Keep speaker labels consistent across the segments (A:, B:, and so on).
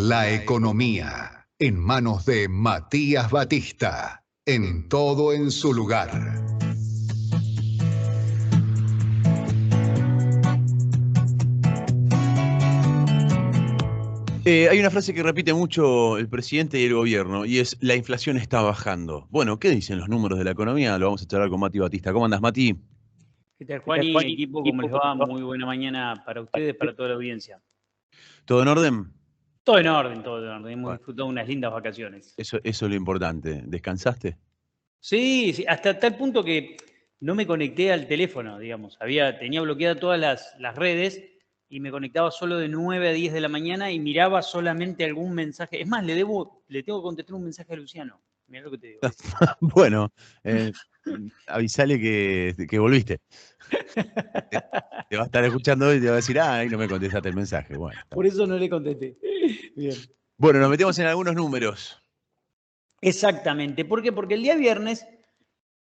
A: La economía en manos de Matías Batista. En todo en su lugar.
B: Hay una frase que repite mucho el presidente y el gobierno y es: la inflación está bajando. Bueno, ¿qué dicen los números de la economía? Lo vamos a charlar con Mati Batista. ¿Cómo andas, Mati?
C: ¿Qué tal, Juani? Equipo, ¿cómo les va? Muy buena mañana para ustedes, para toda la audiencia.
B: ¿Todo en orden?
C: Todo en orden, todo en orden. Hemos
B: Bueno,
C: disfrutado unas lindas vacaciones.
B: eso es lo importante. ¿Descansaste?
C: Sí, sí, hasta tal punto que no me conecté al teléfono, digamos. Tenía bloqueadas todas las redes y me conectaba solo de 9 a 10 de la mañana y miraba solamente algún mensaje. Es más, le tengo que contestar un mensaje a Luciano. Mirá lo que te digo.
B: Bueno, avisale que volviste. Te va a estar escuchando hoy y te va a decir: ahí no me contestaste el mensaje. Bueno,
C: Por eso no le contesté. Bien.
B: bueno, nos metemos en algunos números.
C: Exactamente. ¿Por qué? Porque el día viernes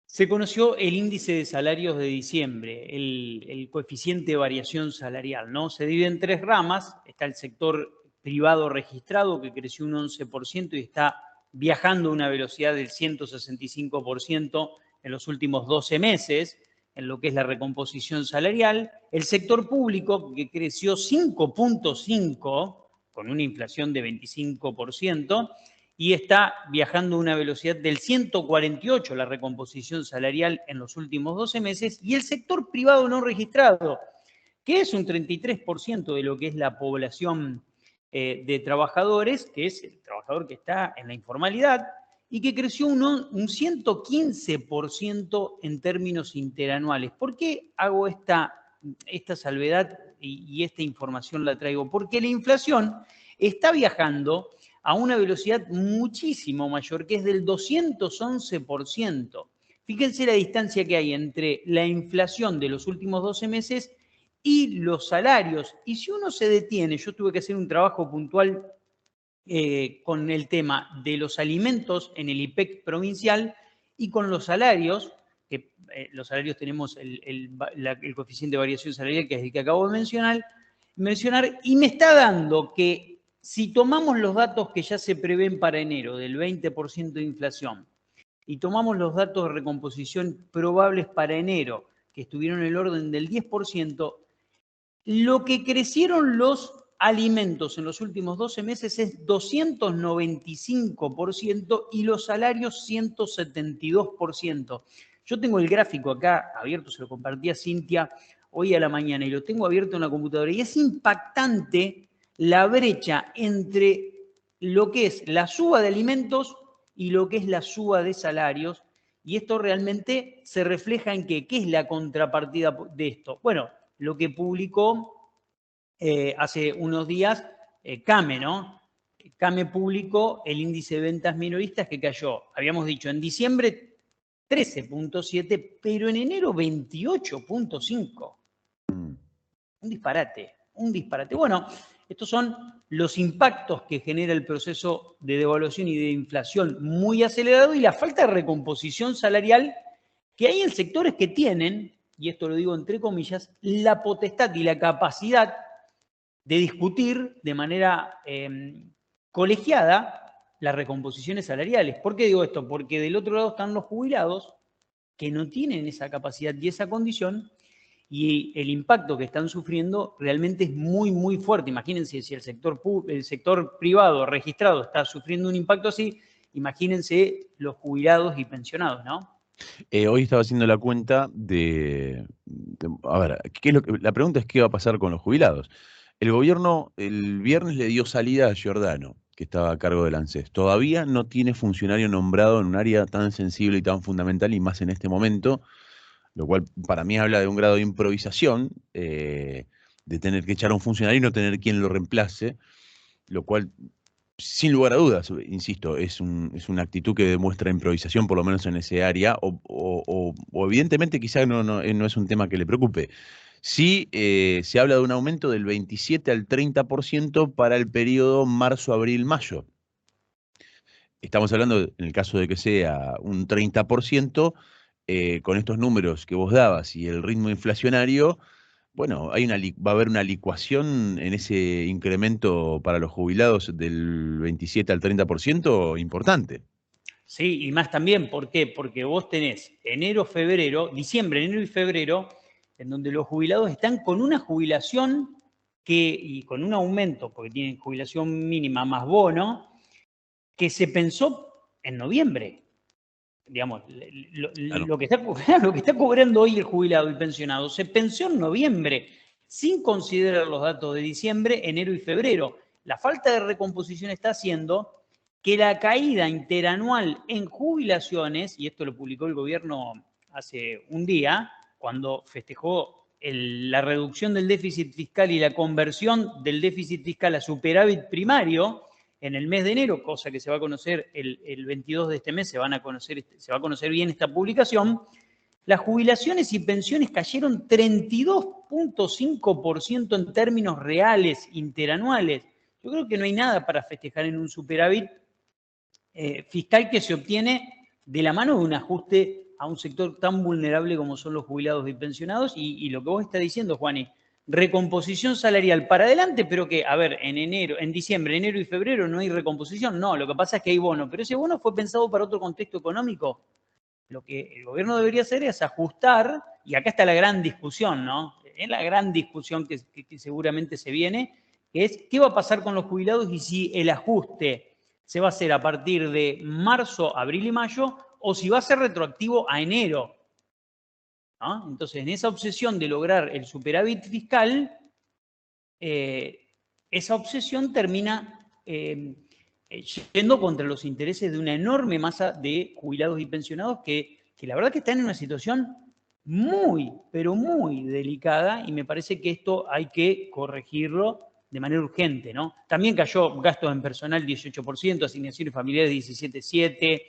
C: se conoció el índice de salarios de diciembre, el coeficiente de variación salarial, ¿no? Se divide en tres ramas. Está el sector privado registrado, que creció un 11% y está viajando a una velocidad del 165% en los últimos 12 meses, en lo que es la recomposición salarial. El sector público, que creció 5,5%, con una inflación de 25%, y está viajando a una velocidad del 148 la recomposición salarial en los últimos 12 meses, y el sector privado no registrado, que es un 33% de lo que es la población de trabajadores, que es el trabajador que está en la informalidad, y que creció un 115% en términos interanuales. ¿Por qué hago esta salvedad y esta información la traigo? Porque la inflación está viajando a una velocidad muchísimo mayor, que es del 211%. Fíjense la distancia que hay entre la inflación de los últimos 12 meses y los salarios. Y si uno se detiene, yo tuve que hacer un trabajo puntual con el tema de los alimentos en el IPEC provincial y con los salarios, que los salarios tenemos el coeficiente de variación salarial, que es el que acabo de mencionar, y me está dando que si tomamos los datos que ya se prevén para enero del 20% de inflación y tomamos los datos de recomposición probables para enero, que estuvieron en el orden del 10%, lo que crecieron los alimentos en los últimos 12 meses es 295% y los salarios 172%. Yo tengo el gráfico acá abierto, se lo compartí a Cintia hoy a la mañana y lo tengo abierto en la computadora y es impactante la brecha entre lo que es la suba de alimentos y lo que es la suba de salarios, y esto realmente se refleja en ¿qué es la contrapartida de esto? Bueno, lo que publicó hace unos días CAME, ¿no? CAME publicó el índice de ventas minoristas que cayó, habíamos dicho, en diciembre 13,7, pero en enero 28,5. Un disparate, un disparate. Bueno, estos son los impactos que genera el proceso de devaluación y de inflación muy acelerado y la falta de recomposición salarial que hay en sectores que tienen, y esto lo digo entre comillas, la potestad y la capacidad de discutir de manera colegiada las recomposiciones salariales. ¿Por qué digo esto? Porque del otro lado están los jubilados que no tienen esa capacidad y esa condición, y el impacto que están sufriendo realmente es muy, muy fuerte. Imagínense si el sector privado registrado está sufriendo un impacto así, imagínense los jubilados y pensionados, ¿no?
B: Hoy estaba haciendo la cuenta a ver, la pregunta es: ¿qué va a pasar con los jubilados? El gobierno el viernes le dio salida a Giordano, que estaba a cargo del ANSES. Todavía no tiene funcionario nombrado en un área tan sensible y tan fundamental, y más en este momento, lo cual para mí habla de un grado de improvisación, de tener que echar a un funcionario y no tener quien lo reemplace, lo cual, sin lugar a dudas, insisto, es una actitud que demuestra improvisación, por lo menos en ese área, o evidentemente quizá no es un tema que le preocupe. Sí, se habla de un aumento del 27 al 30% para el periodo marzo-abril-mayo. Estamos hablando, en el caso de que sea un 30%, con estos números que vos dabas y el ritmo inflacionario, Bueno, va a haber una licuación en ese incremento para los jubilados del 27 al 30% importante.
C: Sí, y más también, ¿por qué? Porque vos tenés diciembre, enero y febrero, en donde los jubilados están con una jubilación y con un aumento, porque tienen jubilación mínima más bono, que se pensó en noviembre. Digamos,
B: Claro.
C: lo que está cobrando hoy el jubilado y pensionado se pensó en noviembre, sin considerar los datos de diciembre, enero y febrero. La falta de recomposición está haciendo que la caída interanual en jubilaciones, y esto lo publicó el gobierno hace un día, cuando festejó la reducción del déficit fiscal y la conversión del déficit fiscal a superávit primario en el mes de enero, cosa que se va a conocer el 22 de este mes, se va a conocer bien esta publicación, las jubilaciones y pensiones cayeron 32.5% en términos reales interanuales. Yo creo que no hay nada para festejar en un superávit fiscal que se obtiene de la mano de un ajuste a un sector tan vulnerable como son los jubilados y pensionados. Y lo que vos estás diciendo, Juani, recomposición salarial para adelante, pero que, a ver, en diciembre, enero y febrero no hay recomposición. No, lo que pasa es que hay bono, pero ese bono fue pensado para otro contexto económico. Lo que el gobierno debería hacer es ajustar, y acá está la gran discusión, ¿no? Es la gran discusión que seguramente se viene, que es qué va a pasar con los jubilados y si el ajuste se va a hacer a partir de marzo, abril y mayo, o si va a ser retroactivo a enero. ¿No? Entonces, en esa obsesión de lograr el superávit fiscal, esa obsesión termina yendo contra los intereses de una enorme masa de jubilados y pensionados que la verdad que están en una situación muy, pero muy delicada, y me parece que esto hay que corregirlo de manera urgente, ¿no? También cayó gastos en personal 18%, asignaciones familiares 17,7%,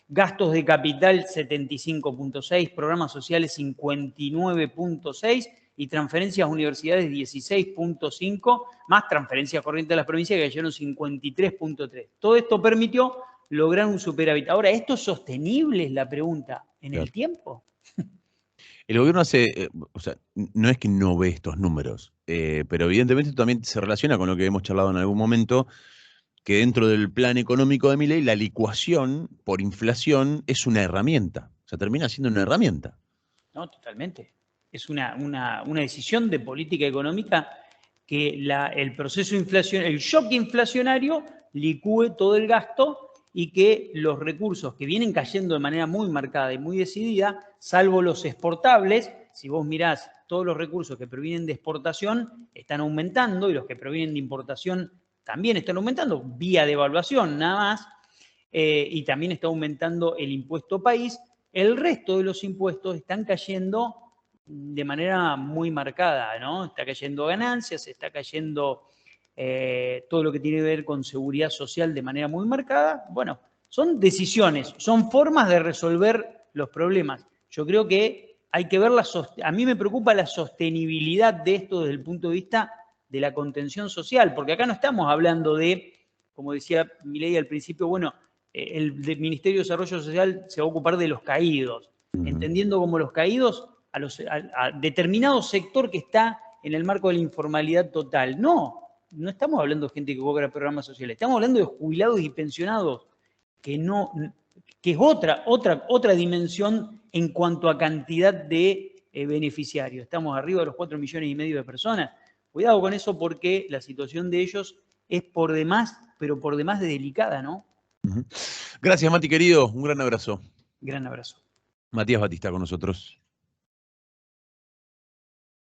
C: gastos de capital 75,6%, programas sociales 59,6%, y transferencias a universidades 16,5%, más transferencias corrientes a las provincias que cayeron 53,3%. Todo esto permitió lograr un superávit. Ahora, ¿esto es sostenible? Es la pregunta. ¿En el tiempo?
B: El gobierno o sea, no es que no ve estos números, pero evidentemente esto también se relaciona con lo que hemos charlado en algún momento, que dentro del plan económico de Milei, la licuación por inflación es una herramienta. O sea, termina siendo una herramienta.
C: No, totalmente. Es una decisión de política económica que el proceso de inflación, el shock inflacionario, licúe todo el gasto y que los recursos que vienen cayendo de manera muy marcada y muy decidida, salvo los exportables, si vos mirás todos los recursos que provienen de exportación, están aumentando, y los que provienen de importación también están aumentando, vía devaluación nada más, y también está aumentando el impuesto país. El resto de los impuestos están cayendo de manera muy marcada, ¿no? Está cayendo ganancias, está cayendo todo lo que tiene que ver con seguridad social de manera muy marcada. Bueno, son decisiones, son formas de resolver los problemas. Yo creo que hay que ver a mí me preocupa la sostenibilidad de esto desde el punto de vista de la contención social, porque acá no estamos hablando de, como decía Milei al principio, bueno, el Ministerio de Desarrollo Social se va a ocupar de los caídos, entendiendo como los caídos a determinado sector que está en el marco de la informalidad total. No estamos hablando de gente que cobra programas sociales, estamos hablando de jubilados y pensionados, que es otra dimensión en cuanto a cantidad de beneficiarios. Estamos arriba de los 4,5 millones de personas. Cuidado con eso, porque la situación de ellos es por demás, pero por demás de delicada, ¿no?
B: Gracias, Mati, querido. Un gran abrazo.
C: Gran abrazo.
B: Matías Batista con nosotros.